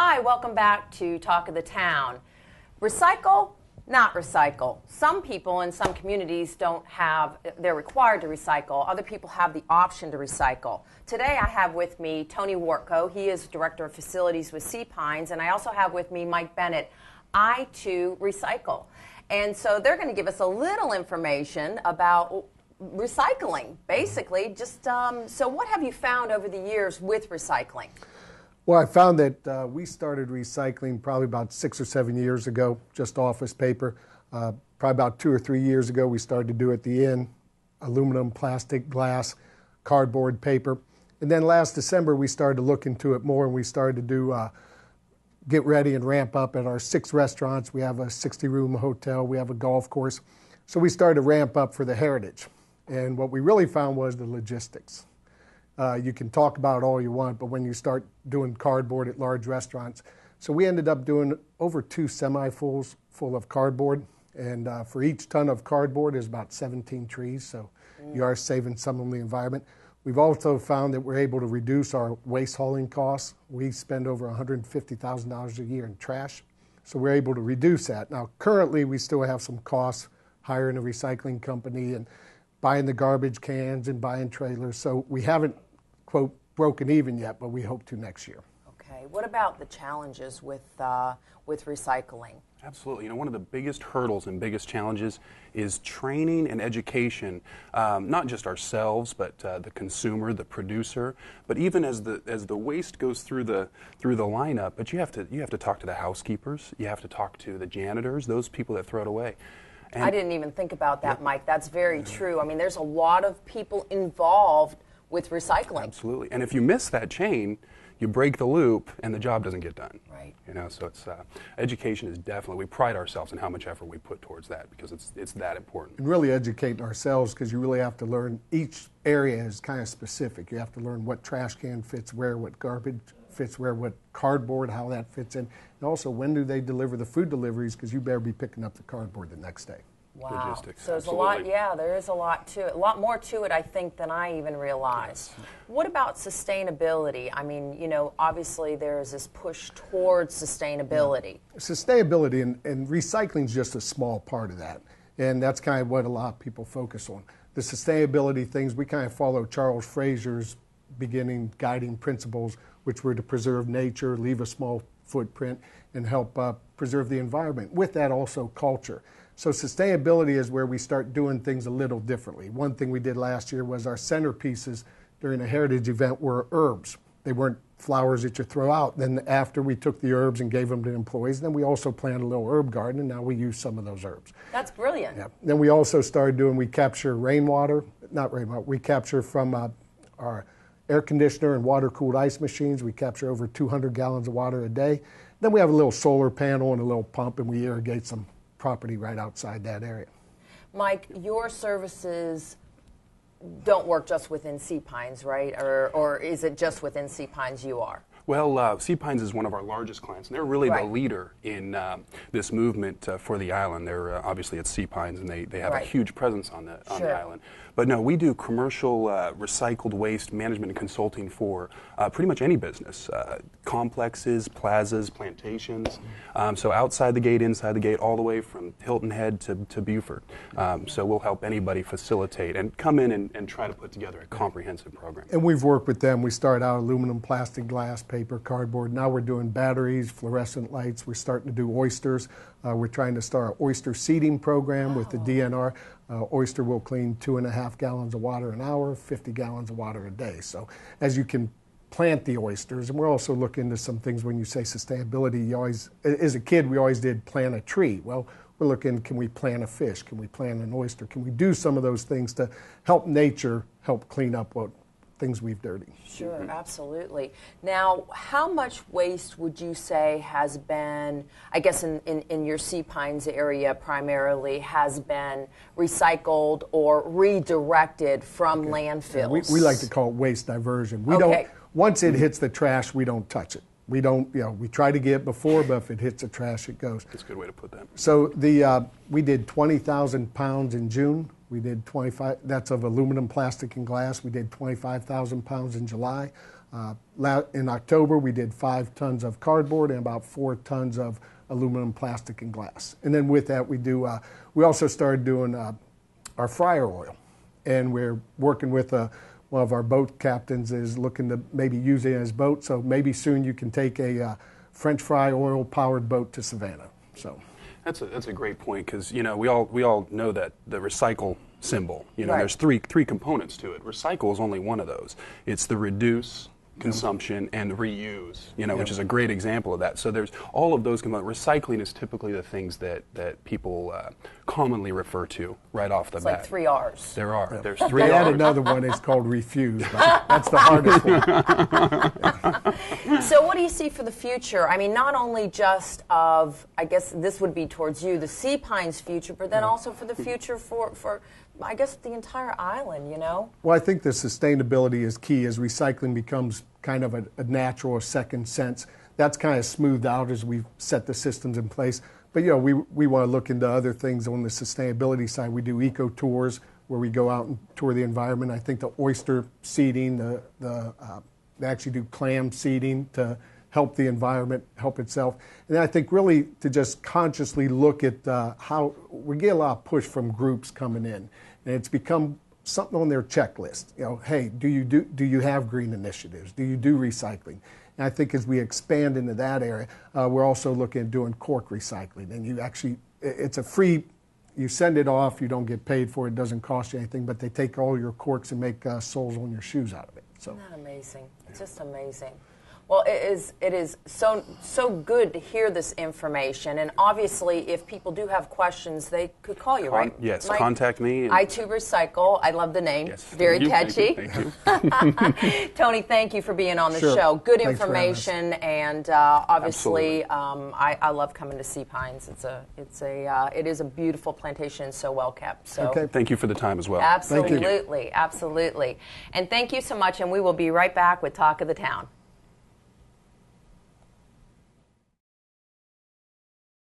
Hi, welcome back to Talk of the Town. Recycle, not recycle. Some people in some communities they're required to recycle. Other people have the option to recycle. Today I have with me Tony Wartko. He is Director of Facilities with Sea Pines. And I also have with me Mike Bennett, I2 Recycle. And so they're going to give us a little information about recycling, basically. So what have you found over the years with recycling? Well, I found that we started recycling probably about 6 or 7 years ago, just office paper. Probably about 2 or 3 years ago, we started to do at the end aluminum, plastic, glass, cardboard, paper. And then last December, we started to look into it more, and we started to do get ready and ramp up at our 6 restaurants. We have a 60-room hotel. We have a golf course. So we started to ramp up for the heritage. And what we really found was the logistics. You can talk about it all you want, but when you start doing cardboard at large restaurants. So we ended up doing over 2 semi-fulls full of cardboard. And for each ton of cardboard is about 17 trees. So you are saving some of the environment. We've also found that we're able to reduce our waste hauling costs. We spend over $150,000 a year in trash. So we're able to reduce that. Now, currently, we still have some costs hiring a recycling company and buying the garbage cans and buying trailers. So we haven't, quote, broken even yet, but we hope to next year. Okay. What about the challenges with recycling? Absolutely. You know, one of the biggest hurdles and biggest challenges is training and education, not just ourselves, but the consumer, the producer, but even as the waste goes through the lineup. But you have to talk to the housekeepers, you have to talk to the janitors, those people that throw it away. And I didn't even think about that, Mike. That's very true. I mean, there's a lot of people involved with recycling. Absolutely. And if you miss that chain, you break the loop and the job doesn't get done. Right. You know, so it's education is definitely, we pride ourselves in how much effort we put towards that because it's that important. And really educating ourselves, because you really have to learn, each area is kind of specific. You have to learn what trash can fits where, what garbage fits where, what cardboard, how that fits in. And also, when do they deliver the food deliveries, because you better be picking up the cardboard the next day. Wow. Logistics. So there's Absolutely. there is a lot to it. A lot more to it, I think, than I even realized. Yes. What about sustainability? I mean, you know, obviously there's this push towards sustainability. Yeah. Sustainability and recycling is just a small part of that. And that's kind of what a lot of people focus on. The sustainability things, we kind of follow Charles Frazier's beginning guiding principles, which were to preserve nature, leave a small footprint, and help preserve the environment. With that, also culture. So sustainability is where we start doing things a little differently. One thing we did last year was our centerpieces during a heritage event were herbs. They weren't flowers that you throw out. Then after we took the herbs and gave them to employees, then we also planted a little herb garden, and now we use some of those herbs. That's brilliant. Yeah. Then we also started doing, we capture rainwater, not rainwater, we capture from our air conditioner and water-cooled ice machines. We capture over 200 gallons of water a day. Then we have a little solar panel and a little pump, and we irrigate some property right outside that area. Mike, your services don't work just within Sea Pines, right? Or is it just within Sea Pines you are? Well, Sea Pines is one of our largest clients, and they're really the leader in this movement for the island. They're obviously at Sea Pines, and they have a huge presence on the island. But no, we do commercial recycled waste management and consulting for pretty much any business, complexes, plazas, plantations. So outside the gate, inside the gate, all the way from Hilton Head to Beaufort. So we'll help anybody facilitate and come in and try to put together a comprehensive program. And we've worked with them. We started out aluminum, plastic, glass, paper, cardboard. Now we're doing batteries, fluorescent lights. We're starting to do oysters. We're trying to start an oyster seeding program with the DNR. Oyster will clean 2.5 gallons of water an hour, 50 gallons of water a day. So as you can plant the oysters, and we're also looking into some things when you say sustainability, you always, as a kid, we always did plant a tree. Well, we're looking, can we plant a fish? Can we plant an oyster? Can we do some of those things to help nature, help clean up what things we've dirtied? Sure, absolutely. Now, how much waste would you say has been, I guess in your Sea Pines area primarily, has been recycled or redirected from landfills? Yeah, we like to call it waste diversion. We don't, once it hits the trash, we don't touch it. We don't, you know, we try to get it before, but if it hits the trash, it goes. That's a good way to put that. So we did 20,000 pounds in June. We did 25, that's of aluminum, plastic, and glass. We did 25,000 pounds in July. In October, we did 5 tons of cardboard and about 4 tons of aluminum, plastic, and glass. And then with that, we also started doing our fryer oil. And we're working with one of our boat captains is looking to maybe use it in his boat. So maybe soon you can take a French fry oil powered boat to Savannah. So that's a great point, because we all know that the recycle symbol. Right. There's three components to it. Recycle is only one of those. It's the reduce, consumption, and reuse, which is a great example of that. So there's all of those components. Recycling is typically the things that people commonly refer to right off the bat. Like 3 R's. There are. There's 3 They R's. add another one, it's called refuse, but that's the hardest one. So what do you see for the future? I mean, not only just of, I guess this would be towards you, the Sea Pines future, but then also for the future for I guess, the entire island, Well, I think the sustainability is key as recycling becomes kind of a natural second sense. That's kind of smoothed out as we've set the systems in place. But, we want to look into other things on the sustainability side. We do eco tours where we go out and tour the environment. I think the oyster seeding, they actually do clam seeding to help the environment, help itself. And I think really to just consciously look at how we get a lot of push from groups coming in. And it's become something on their checklist. Hey, do you have green initiatives? Do you do recycling? And I think as we expand into that area, we're also looking at doing cork recycling. And it's a free, you send it off, you don't get paid for it, it doesn't cost you anything, but they take all your corks and make soles on your shoes out of it. So. Isn't that amazing? It's just amazing. Well, it is so good to hear this information, and obviously, if people do have questions, they could call you, right? Yes, contact me. I2 Recycle. I love the name. Yes, very catchy. Thank you. Tony, thank you for being on the Sure. show. Good Thanks information, and obviously, I love coming to Sea Pines. It is a beautiful plantation, so well kept. So. Okay. Thank you for the time as well. Absolutely, absolutely. And thank you so much, and we will be right back with Talk of the Town.